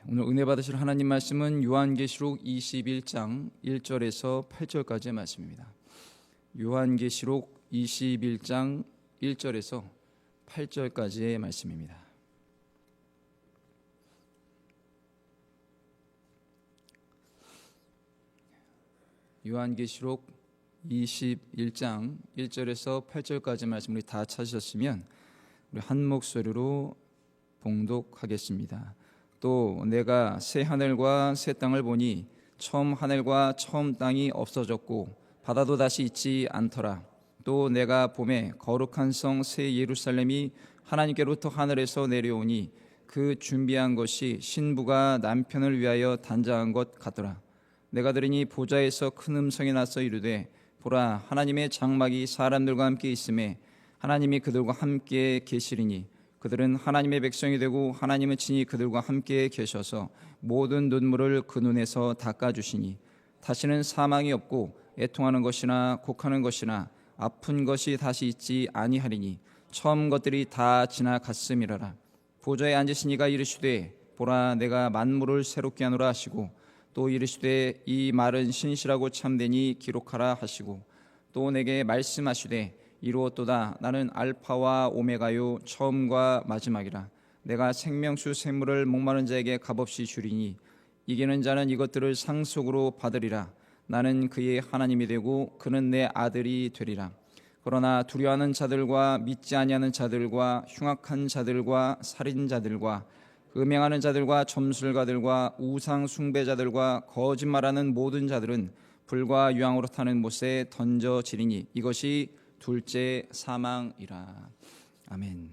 오늘 은혜 받으실 하나님 말씀은 요한계시록 21장 1절에서 8절까지의 말씀입니다. 요한계시록 21장 1절에서 8절까지의 말씀입니다. 요한계시록 21장 1절에서 8절까지 말씀을 다 찾으셨으면 우리 한 목소리로 봉독하겠습니다. 또 내가 새 하늘과 새 땅을 보니 처음 하늘과 처음 땅이 없어졌고 바다도 다시 있지 않더라. 또 내가 보매 거룩한 성 새 예루살렘이 하나님께로부터 하늘에서 내려오니 그 준비한 것이 신부가 남편을 위하여 단장한 것 같더라. 내가 들으니 보좌에서 큰 음성이 나서 이르되 보라, 하나님의 장막이 사람들과 함께 있음에 하나님이 그들과 함께 계시리니 그들은 하나님의 백성이 되고 하나님은 친히 그들과 함께 계셔서 모든 눈물을 그 눈에서 닦아주시니 다시는 사망이 없고 애통하는 것이나 곡하는 것이나 아픈 것이 다시 있지 아니하리니 처음 것들이 다 지나갔음이라라. 보좌에 앉으신 이가 이르시되 보라, 내가 만물을 새롭게 하노라 하시고 또 이르시되 이 말은 신실하고 참되니 기록하라 하시고 또 내게 말씀하시되 이루었도다. 나는 알파와 오메가요 처음과 마지막이라. 내가 생명수 샘물을 목마른 자에게 값없이 주리니 이기는 자는 이것들을 상속으로 받으리라. 나는 그의 하나님이 되고 그는 내 아들이 되리라. 그러나 두려워하는 자들과 믿지 아니하는 자들과 흉악한 자들과 살인자들과 음행하는 자들과 점술가들과 우상 숭배자들과 거짓말하는 모든 자들은 불과 유황으로 타는 못에 던져지리니 이것이 둘째 사망이라. 아멘.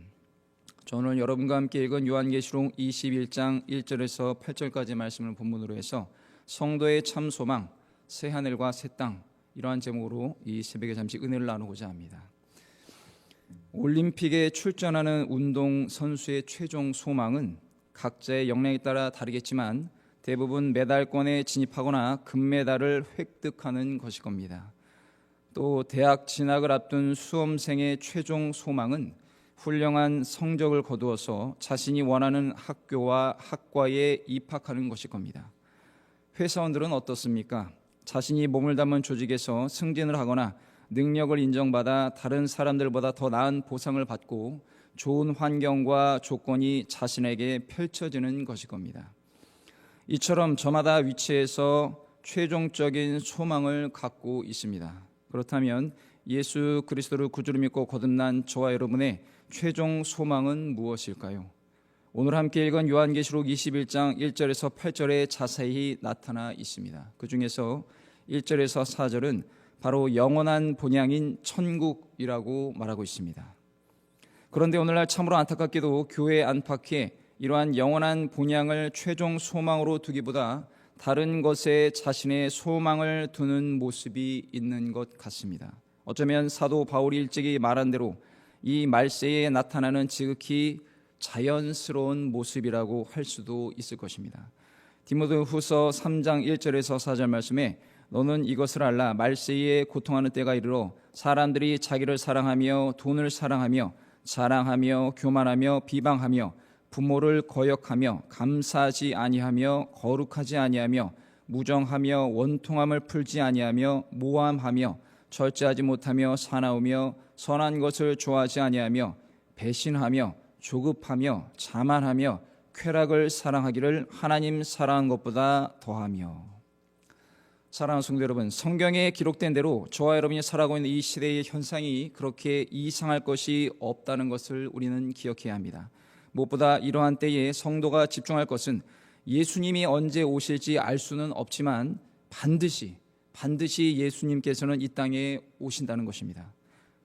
저는 여러분과 함께 읽은 요한계시록 21장 1절에서 8절까지 말씀을 본문으로 해서 성도의 참 소망, 새 하늘과 새 땅, 이러한 제목으로 이 새벽에 잠시 은혜를 나누고자 합니다. 올림픽에 출전하는 운동 선수의 최종 소망은 각자의 역량에 따라 다르겠지만 대부분 메달권에 진입하거나 금메달을 획득하는 것일 겁니다. 또 대학 진학을 앞둔 수험생의 최종 소망은 훌륭한 성적을 거두어서 자신이 원하는 학교와 학과에 입학하는 것일 겁니다. 회사원들은 어떻습니까? 자신이 몸을 담은 조직에서 승진을 하거나 능력을 인정받아 다른 사람들보다 더 나은 보상을 받고 좋은 환경과 조건이 자신에게 펼쳐지는 것일 겁니다. 이처럼 저마다 위치에서 최종적인 소망을 갖고 있습니다. 그렇다면 예수 그리스도를 구주로 믿고 거듭난 저와 여러분의 최종 소망은 무엇일까요? 오늘 함께 읽은 요한계시록 21장 1절에서 8절에 자세히 나타나 있습니다. 그 중에서 1절에서 4절은 바로 영원한 본향인 천국이라고 말하고 있습니다. 그런데 오늘날 참으로 안타깝게도 교회 안팎에 이러한 영원한 본향을 최종 소망으로 두기보다 다른 것에 자신의 소망을 두는 모습이 있는 것 같습니다. 어쩌면 사도 바울이 일찍이 말한 대로 이 말세에 나타나는 지극히 자연스러운 모습이라고 할 수도 있을 것입니다. 디모데후서 3장 1절에서 4절 말씀에 너는 이것을 알라. 말세에 고통하는 때가 이르러 사람들이 자기를 사랑하며 돈을 사랑하며 자랑하며 교만하며 비방하며 부모를 거역하며 감사하지 아니하며 거룩하지 아니하며 무정하며 원통함을 풀지 아니하며 모함하며 절제하지 못하며 사나우며 선한 것을 좋아하지 아니하며 배신하며 조급하며 자만하며 쾌락을 사랑하기를 하나님 사랑한 것보다 더하며. 사랑하는 성도 여러분, 성경에 기록된 대로 저와 여러분이 살아가고 있는 이 시대의 현상이 그렇게 이상할 것이 없다는 것을 우리는 기억해야 합니다. 무엇보다 이러한 때에 성도가 집중할 것은 예수님이 언제 오실지 알 수는 없지만 반드시 예수님께서는 이 땅에 오신다는 것입니다.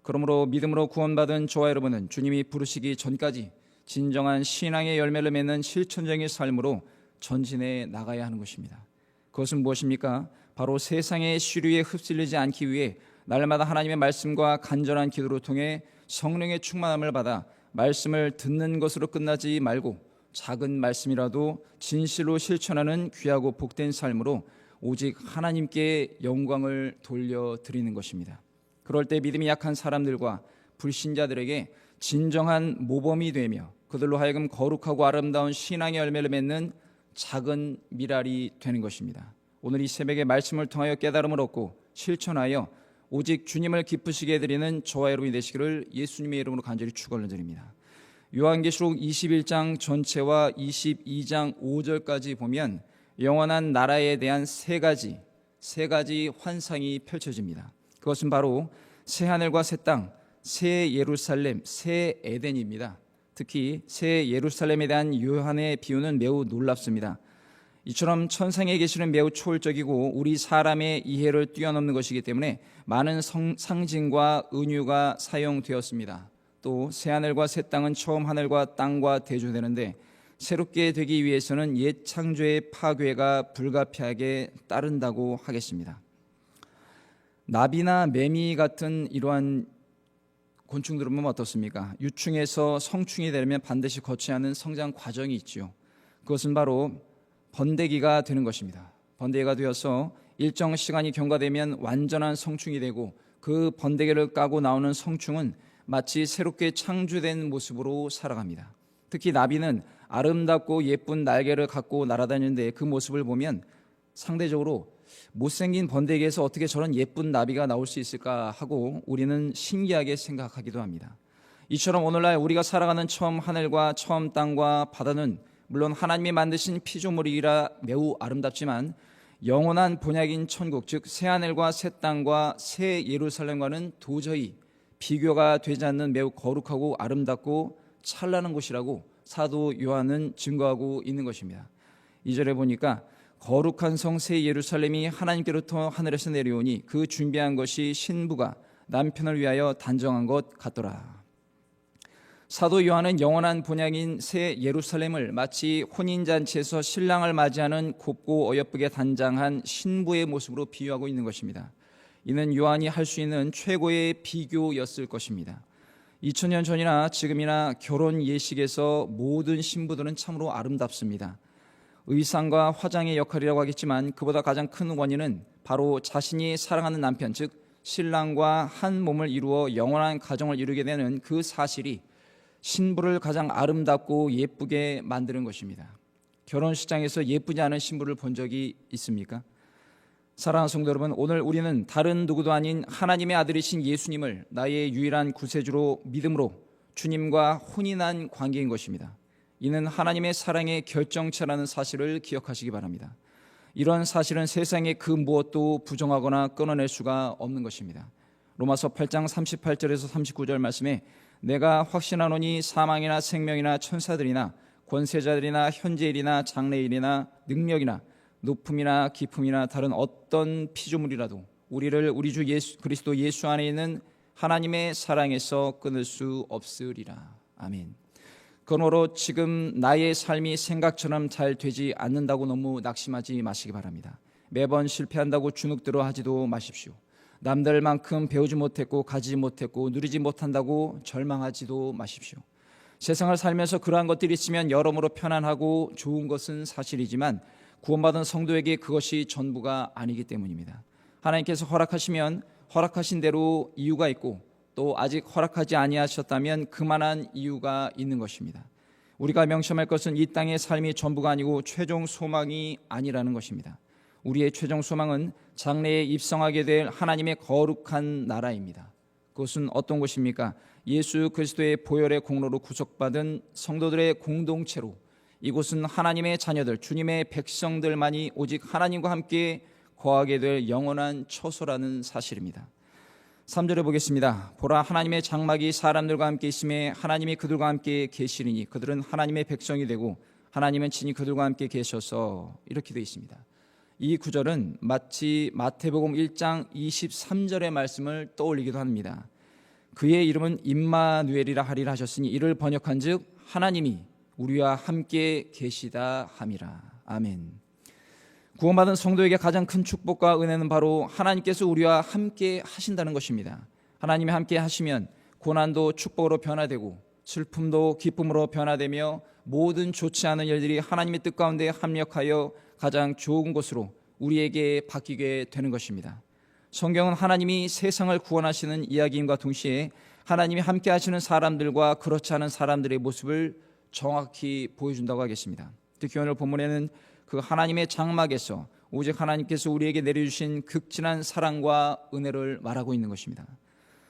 그러므로 믿음으로 구원받은 저와 여러분은 주님이 부르시기 전까지 진정한 신앙의 열매를 맺는 실천적인 삶으로 전진해 나가야 하는 것입니다. 그것은 무엇입니까? 바로 세상의 시류에 휩쓸리지 않기 위해 날마다 하나님의 말씀과 간절한 기도를 통해 성령의 충만함을 받아 말씀을 듣는 것으로 끝나지 말고 작은 말씀이라도 진실로 실천하는 귀하고 복된 삶으로 오직 하나님께 영광을 돌려드리는 것입니다. 그럴 때 믿음이 약한 사람들과 불신자들에게 진정한 모범이 되며 그들로 하여금 거룩하고 아름다운 신앙의 열매를 맺는 작은 미랄이 되는 것입니다. 오늘 이 새벽에 말씀을 통하여 깨달음을 얻고 실천하여 오직 주님을 기쁘시게 해드리는 저와 여러분이 되시기를 예수님의 이름으로 간절히 축원을 드립니다. 요한계시록 21장 전체와 22장 5절까지 보면 영원한 나라에 대한 세 가지 환상이 펼쳐집니다. 그것은 바로 새 하늘과 새 땅, 새 예루살렘, 새 에덴입니다. 특히 새 예루살렘에 대한 요한의 비유는 매우 놀랍습니다. 이처럼 천상의 계시는 매우 초월적이고 우리 사람의 이해를 뛰어넘는 것이기 때문에 많은 상징과 은유가 사용되었습니다. 또 새하늘과 새 땅은 처음 하늘과 땅과 대조되는데 새롭게 되기 위해서는 옛 창조의 파괴가 불가피하게 따른다고 하겠습니다. 나비나 매미 같은 이러한 곤충들은 보면 어떻습니까? 유충에서 성충이 되려면 반드시 거쳐야 하는 성장 과정이 있지요. 그것은 바로 번데기가 되는 것입니다. 번데기가 되어서 일정 시간이 경과되면 완전한 성충이 되고 그 번데기를 까고 나오는 성충은 마치 새롭게 창조된 모습으로 살아갑니다. 특히 나비는 아름답고 예쁜 날개를 갖고 날아다니는데 그 모습을 보면 상대적으로 못생긴 번데기에서 어떻게 저런 예쁜 나비가 나올 수 있을까 하고 우리는 신기하게 생각하기도 합니다. 이처럼 오늘날 우리가 살아가는 처음 하늘과 처음 땅과 바다는 물론 하나님이 만드신 피조물이라 매우 아름답지만 영원한 본향인 천국, 즉 새하늘과 새 땅과 새 예루살렘과는 도저히 비교가 되지 않는 매우 거룩하고 아름답고 찬란한 곳이라고 사도 요한은 증거하고 있는 것입니다. 2절에 보니까 거룩한 성 새 예루살렘이 하나님께로부터 하늘에서 내려오니 그 준비한 것이 신부가 남편을 위하여 단정한 것 같더라. 사도 요한은 영원한 본향인 새 예루살렘을 마치 혼인잔치에서 신랑을 맞이하는 곱고 어여쁘게 단장한 신부의 모습으로 비유하고 있는 것입니다. 이는 요한이 할 수 있는 최고의 비교였을 것입니다. 2000년 전이나 지금이나 결혼 예식에서 모든 신부들은 참으로 아름답습니다. 의상과 화장의 역할이라고 하겠지만 그보다 가장 큰 원인은 바로 자신이 사랑하는 남편, 즉 신랑과 한 몸을 이루어 영원한 가정을 이루게 되는 그 사실이 신부를 가장 아름답고 예쁘게 만드는 것입니다. 결혼식장에서 예쁘지 않은 신부를 본 적이 있습니까? 사랑하는 성도 여러분, 오늘 우리는 다른 누구도 아닌 하나님의 아들이신 예수님을 나의 유일한 구세주로 믿음으로 주님과 혼인한 관계인 것입니다. 이는 하나님의 사랑의 결정체라는 사실을 기억하시기 바랍니다. 이런 사실은 세상의 그 무엇도 부정하거나 끊어낼 수가 없는 것입니다. 로마서 8장 38절에서 39절 말씀에 내가 확신하노니 사망이나 생명이나 천사들이나 권세자들이나 현재일이나 장래일이나 능력이나 높음이나 깊음이나 다른 어떤 피조물이라도 우리를 우리 주 예수 그리스도 예수 안에 있는 하나님의 사랑에서 끊을 수 없으리라. 아멘. 그러므로 지금 나의 삶이 생각처럼 잘 되지 않는다고 너무 낙심하지 마시기 바랍니다. 매번 실패한다고 주눅들어 하지도 마십시오. 남들만큼 배우지 못했고 가지지 못했고 누리지 못한다고 절망하지도 마십시오. 세상을 살면서 그러한 것들이 있으면 여러모로 편안하고 좋은 것은 사실이지만 구원받은 성도에게 그것이 전부가 아니기 때문입니다. 하나님께서 허락하시면 허락하신 대로 이유가 있고 또 아직 허락하지 아니하셨다면 그만한 이유가 있는 것입니다. 우리가 명심할 것은 이 땅의 삶이 전부가 아니고 최종 소망이 아니라는 것입니다. 우리의 최종 소망은 장래에 입성하게 될 하나님의 거룩한 나라입니다. 그것은 어떤 곳입니까? 예수 그리스도의 보혈의 공로로 구속받은 성도들의 공동체로 이곳은 하나님의 자녀들, 주님의 백성들만이 오직 하나님과 함께 거하게 될 영원한 처소라는 사실입니다. 3절에 보겠습니다. 보라, 하나님의 장막이 사람들과 함께 있음에 하나님이 그들과 함께 계시리니 그들은 하나님의 백성이 되고 하나님은 친히 그들과 함께 계셔서, 이렇게 되어 있습니다. 이 구절은 마치 마태복음 1장 23절의 말씀을 떠올리기도 합니다. 그의 이름은 임마누엘이라 하리라 하셨으니 이를 번역한즉 하나님이 우리와 함께 계시다 함이라. 아멘. 구원받은 성도에게 가장 큰 축복과 은혜는 바로 하나님께서 우리와 함께 하신다는 것입니다. 하나님이 함께 하시면 고난도 축복으로 변화되고 슬픔도 기쁨으로 변화되며 모든 좋지 않은 일들이 하나님의 뜻 가운데 합력하여 가장 좋은 것으로 우리에게 바뀌게 되는 것입니다. 성경은 하나님이 세상을 구원하시는 이야기임과 동시에 하나님이 함께 하시는 사람들과 그렇지 않은 사람들의 모습을 정확히 보여준다고 하겠습니다. 특히 오늘 본문에는 그 하나님의 장막에서 오직 하나님께서 우리에게 내려주신 극진한 사랑과 은혜를 말하고 있는 것입니다.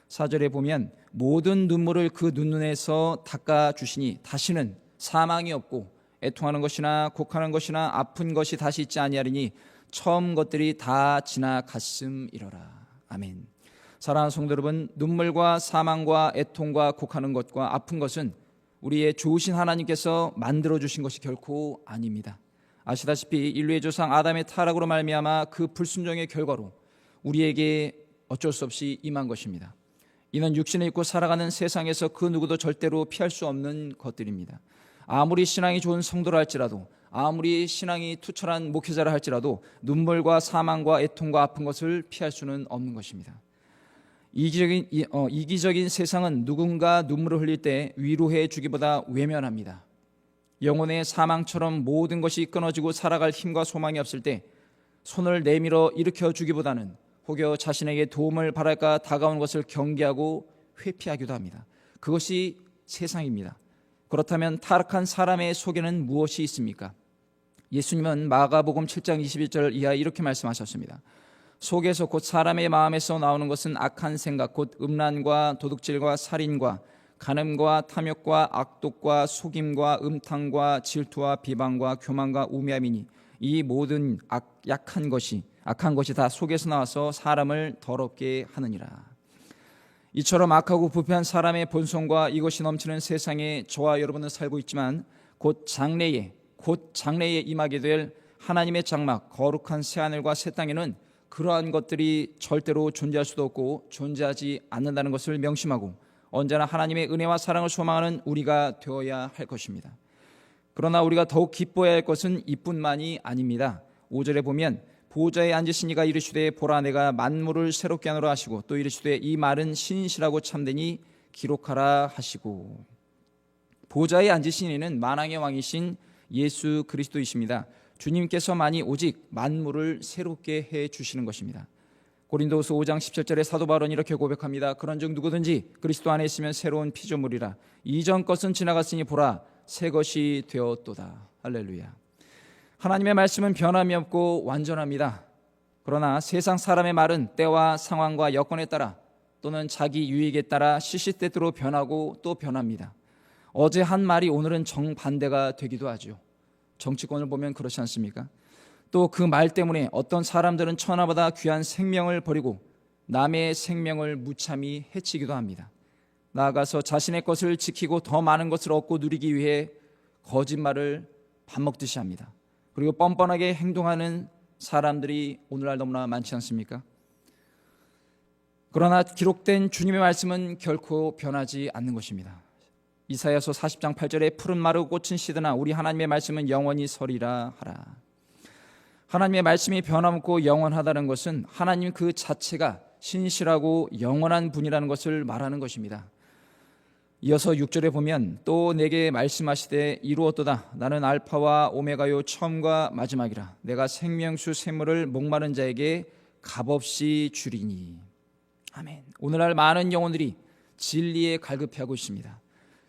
4절에 보면 모든 눈물을 그 눈눈에서 닦아주시니 다시는 사망이 없고 애통하는 것이나 곡하는 것이나 아픈 것이 다시 있지 아니하리니 처음 것들이 다 지나갔음이로라. 아멘. 사랑하는 성도 여러분, 눈물과 사망과 애통과 곡하는 것과 아픈 것은 우리의 좋으신 하나님께서 만들어주신 것이 결코 아닙니다. 아시다시피 인류의 조상 아담의 타락으로 말미암아 그 불순종의 결과로 우리에게 어쩔 수 없이 임한 것입니다. 이는 육신을 입고 살아가는 세상에서 그 누구도 절대로 피할 수 없는 것들입니다. 아무리 신앙이 좋은 성도라 할지라도, 아무리 신앙이 투철한 목회자라 할지라도 눈물과 사망과 애통과 아픈 것을 피할 수는 없는 것입니다. 이기적인 세상은 누군가 눈물을 흘릴 때 위로해 주기보다 외면합니다. 영혼의 사망처럼 모든 것이 끊어지고 살아갈 힘과 소망이 없을 때 손을 내밀어 일으켜 주기보다는 혹여 자신에게 도움을 바랄까 다가오는 것을 경계하고 회피하기도 합니다. 그것이 세상입니다. 그렇다면 타락한 사람의 속에는 무엇이 있습니까? 예수님은 마가복음 7장 21절 이하 이렇게 말씀하셨습니다. 속에서 곧 사람의 마음에서 나오는 것은 악한 생각 곧 음란과 도둑질과 살인과 간음과 탐욕과 악독과 속임과 음탕과 질투와 비방과 교만과 우매함이니 이 모든 악한 것이 다 속에서 나와서 사람을 더럽게 하느니라. 이처럼 악하고 부패한 사람의 본성과 이것이 넘치는 세상에 저와 여러분은 살고 있지만 곧 장래에 임하게 될 하나님의 장막 거룩한 새하늘과 새 땅에는 그러한 것들이 절대로 존재할 수도 없고 존재하지 않는다는 것을 명심하고 언제나 하나님의 은혜와 사랑을 소망하는 우리가 되어야 할 것입니다. 그러나 우리가 더욱 기뻐해야 할 것은 이뿐만이 아닙니다. 5절에 보면 보좌에 앉으신 이가 이르시되 보라 내가 만물을 새롭게 하노라 하시고 또 이르시되 이 말은 신실하고 참되니 기록하라 하시고. 보좌에 앉으신 이는 만왕의 왕이신 예수 그리스도이십니다. 주님께서만이 오직 만물을 새롭게 해 주시는 것입니다. 고린도후서 5장 17절에 사도 바울은 이렇게 고백합니다. 그런즉 누구든지 그리스도 안에 있으면 새로운 피조물이라. 이전 것은 지나갔으니 보라 새 것이 되었도다. 할렐루야. 하나님의 말씀은 변함이 없고 완전합니다. 그러나 세상 사람의 말은 때와 상황과 여건에 따라 또는 자기 유익에 따라 시시때때로 변하고 또 변합니다. 어제 한 말이 오늘은 정반대가 되기도 하죠. 정치권을 보면 그렇지 않습니까? 또 그 말 때문에 어떤 사람들은 천하보다 귀한 생명을 버리고 남의 생명을 무참히 해치기도 합니다. 나아가서 자신의 것을 지키고 더 많은 것을 얻고 누리기 위해 거짓말을 밥 먹듯이 합니다. 그리고 뻔뻔하게 행동하는 사람들이 오늘날 너무나 많지 않습니까? 그러나 기록된 주님의 말씀은 결코 변하지 않는 것입니다. 이사야서 40장 8절에 푸른 마르고 꽃은 시드나 우리 하나님의 말씀은 영원히 서리라 하라. 하나님의 말씀이 변함없고 영원하다는 것은 하나님 그 자체가 신실하고 영원한 분이라는 것을 말하는 것입니다. 이어서 6절에 보면 또 내게 말씀하시되 이루었도다. 나는 알파와 오메가요 처음과 마지막이라. 내가 생명수 샘물을 목마른 자에게 값없이 주리니. 아멘. 오늘날 많은 영혼들이 진리에 갈급해하고 있습니다.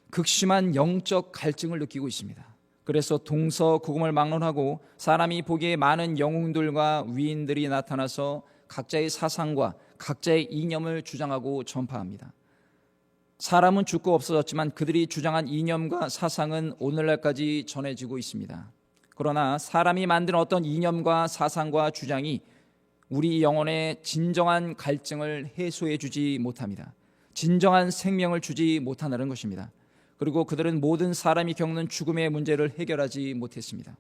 극심한 영적 갈증을 느끼고 있습니다. 그래서 동서고금을 막론하고 사람이 보기에 많은 영웅들과 위인들이 나타나서 각자의 사상과 각자의 이념을 주장하고 전파합니다. 사람은 죽고 없어졌지만 그들이 주장한 이념과 사상은 오늘날까지 전해지고 있습니다. 그러나 사람이 만든 어떤 이념과 사상과 주장이 우리 영혼의 진정한 갈증을 해소해 주지 못합니다. 진정한 생명을 주지 못한다는 것입니다. 그리고 그들은 모든 사람이 겪는 죽음의 문제를 해결하지 못했습니다.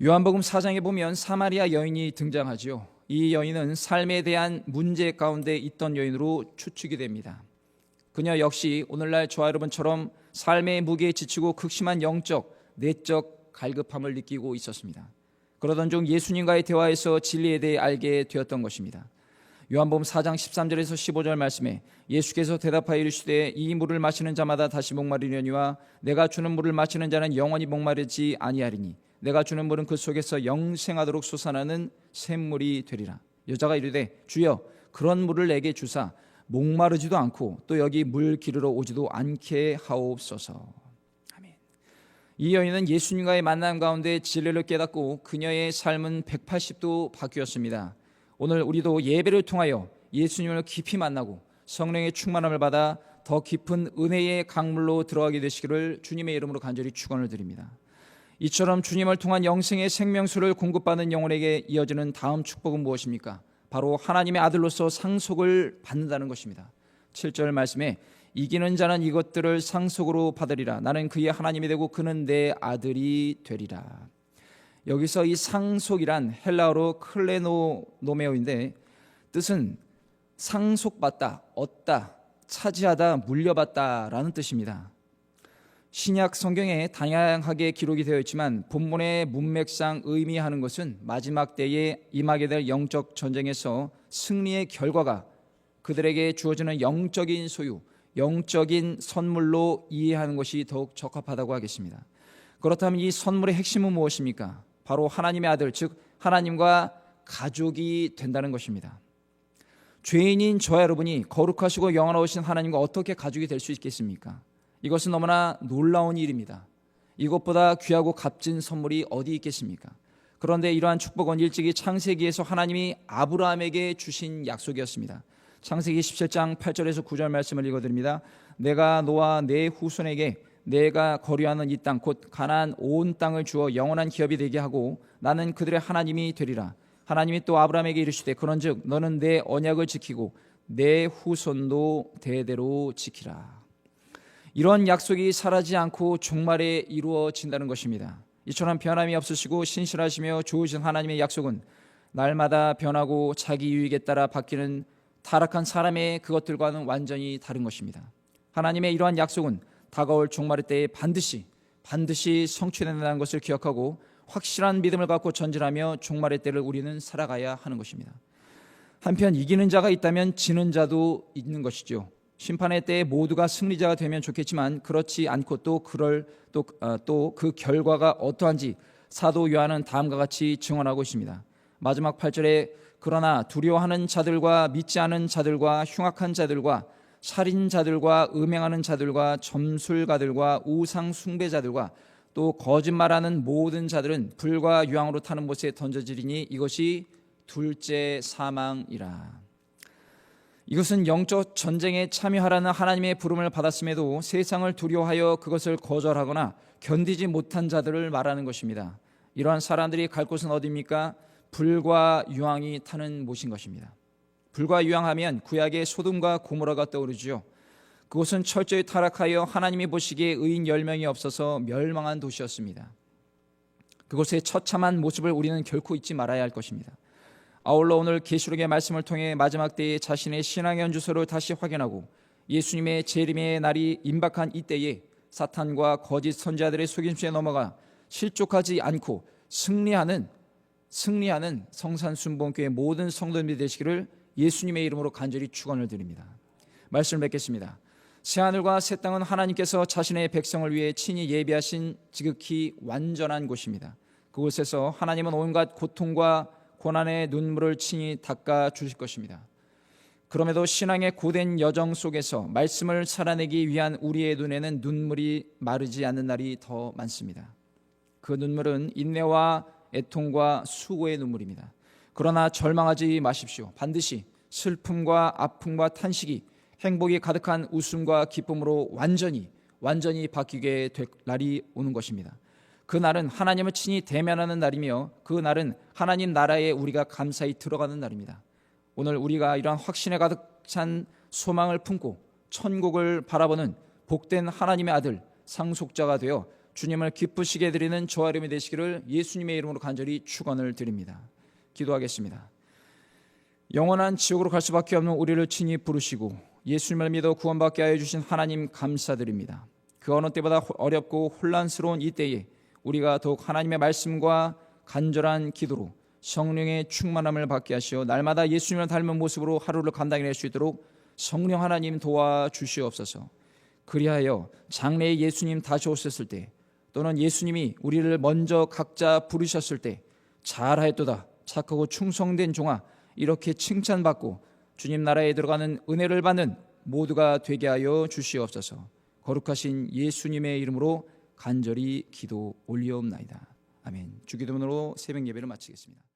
요한복음 4장에 보면 사마리아 여인이 등장하죠. 이 여인은 삶에 대한 문제 가운데 있던 여인으로 추측이 됩니다. 그녀 역시 오늘날 저와 여러분처럼 삶의 무게에 지치고 극심한 영적, 내적 갈급함을 느끼고 있었습니다. 그러던 중 예수님과의 대화에서 진리에 대해 알게 되었던 것입니다. 요한복음 4장 13절에서 15절 말씀에 예수께서 대답하여 이르시되 이 물을 마시는 자마다 다시 목마르려니와 내가 주는 물을 마시는 자는 영원히 목마르지 아니하리니 내가 주는 물은 그 속에서 영생하도록 솟아나는 샘물이 되리라. 여자가 이르되 주여 그런 물을 내게 주사 목마르지도 않고 또 여기 물 기르러 오지도 않게 하옵소서. 아멘. 이 여인은 예수님과의 만남 가운데 진리를 깨닫고 그녀의 삶은 180도 바뀌었습니다. 오늘 우리도 예배를 통하여 예수님을 깊이 만나고 성령의 충만함을 받아 더 깊은 은혜의 강물로 들어가게 되시기를 주님의 이름으로 간절히 축원을 드립니다. 이처럼 주님을 통한 영생의 생명수를 공급받는 영혼에게 이어지는 다음 축복은 무엇입니까? 바로 하나님의 아들로서 상속을 받는다는 것입니다. 7절 말씀에 이기는 자는 이것들을 상속으로 받으리라. 나는 그의 하나님이 되고 그는 내 아들이 되리라. 여기서 이 상속이란 헬라어로 클레노노메오인데 뜻은 상속받다, 얻다, 차지하다, 물려받다라는 뜻입니다. 신약 성경에 다양하게 기록이 되어 있지만 본문의 문맥상 의미하는 것은 마지막 때에 임하게 될 영적 전쟁에서 승리의 결과가 그들에게 주어지는 영적인 소유, 영적인 선물로 이해하는 것이 더욱 적합하다고 하겠습니다. 그렇다면 이 선물의 핵심은 무엇입니까? 바로 하나님의 아들, 즉 하나님과 가족이 된다는 것입니다. 죄인인 저와 여러분이 거룩하시고 영원하신 하나님과 어떻게 가족이 될 수 있겠습니까? 이것은 너무나 놀라운 일입니다. 이것보다 귀하고 값진 선물이 어디 있겠습니까? 그런데 이러한 축복은 일찍이 창세기에서 하나님이 아브라함에게 주신 약속이었습니다. 창세기 17장 8절에서 9절 말씀을 읽어드립니다. 내가 너와 내 후손에게 내가 거류하는 이 땅 곧 가나안 온 땅을 주어 영원한 기업이 되게 하고 나는 그들의 하나님이 되리라. 하나님이 또 아브라함에게 이르시되 그런즉 너는 내 언약을 지키고 내 후손도 대대로 지키라. 이런 약속이 사라지지 않고 종말에 이루어진다는 것입니다. 이처럼 변함이 없으시고 신실하시며 좋으신 하나님의 약속은 날마다 변하고 자기 유익에 따라 바뀌는 타락한 사람의 그것들과는 완전히 다른 것입니다. 하나님의 이러한 약속은 다가올 종말의 때에 반드시 성취된다는 것을 기억하고 확실한 믿음을 갖고 전진하며 종말의 때를 우리는 살아가야 하는 것입니다. 한편 이기는 자가 있다면 지는 자도 있는 것이죠. 심판의 때에 모두가 승리자가 되면 좋겠지만 그렇지 않고 또 그 결과가 어떠한지 사도 요한은 다음과 같이 증언하고 있습니다. 마지막 8절에 그러나 두려워하는 자들과 믿지 않은 자들과 흉악한 자들과 살인자들과 음행하는 자들과 점술가들과 우상 숭배자들과 또 거짓말하는 모든 자들은 불과 유황으로 타는 못에 던져지리니 이것이 둘째 사망이라. 이것은 영적 전쟁에 참여하라는 하나님의 부름을 받았음에도 세상을 두려워하여 그것을 거절하거나 견디지 못한 자들을 말하는 것입니다. 이러한 사람들이 갈 곳은 어디입니까? 불과 유황이 타는 못인 것입니다. 불과 유황하면 구약의 소돔과 고모라가 떠오르죠. 그곳은 철저히 타락하여 하나님이 보시기에 의인 10명이 없어서 멸망한 도시였습니다. 그곳의 처참한 모습을 우리는 결코 잊지 말아야 할 것입니다. 아울러 오늘 계시록의 말씀을 통해 마지막 때에 자신의 신앙의 연주소를 다시 확인하고 예수님의 재림의 날이 임박한 이때에 사탄과 거짓 선지자들의 속임수에 넘어가 실족하지 않고 승리하는 성산순복음교회 모든 성도님들이 되시기를 예수님의 이름으로 간절히 축원을 드립니다. 말씀을 맺겠습니다. 새하늘과 새 땅은 하나님께서 자신의 백성을 위해 친히 예비하신 지극히 완전한 곳입니다. 그곳에서 하나님은 온갖 고통과 고난의 눈물을 친히 닦아 주실 것입니다. 그럼에도 신앙의 고된 여정 속에서 말씀을 살아내기 위한 우리의 눈에는 눈물이 마르지 않는 날이 더 많습니다. 그 눈물은 인내와 애통과 수고의 눈물입니다. 그러나 절망하지 마십시오. 반드시 슬픔과 아픔과 탄식이 행복이 가득한 웃음과 기쁨으로 완전히 바뀌게 될 날이 오는 것입니다. 그 날은 하나님을 친히 대면하는 날이며 그 날은 하나님 나라에 우리가 감사히 들어가는 날입니다. 오늘 우리가 이러한 확신에 가득 찬 소망을 품고 천국을 바라보는 복된 하나님의 아들 상속자가 되어 주님을 기쁘시게 드리는 저와 여러분이 되시기를 예수님의 이름으로 간절히 축원을 드립니다. 기도하겠습니다. 영원한 지옥으로 갈 수밖에 없는 우리를 친히 부르시고 예수님을 믿어 구원받게 하여 주신 하나님 감사드립니다. 그 어느 때보다 어렵고 혼란스러운 이 때에 우리가 더욱 하나님의 말씀과 간절한 기도로 성령의 충만함을 받게 하시어 날마다 예수님을 닮은 모습으로 하루를 감당해낼 수 있도록 성령 하나님 도와주시옵소서. 그리하여 장래에 예수님 다시 오셨을 때 또는 예수님이 우리를 먼저 각자 부르셨을 때 잘하였도다 착하고 충성된 종아 이렇게 칭찬받고 주님 나라에 들어가는 은혜를 받는 모두가 되게 하여 주시옵소서. 거룩하신 예수님의 이름으로 간절히 기도 올리옵나이다. 아멘. 주기도문으로 새벽 예배를 마치겠습니다.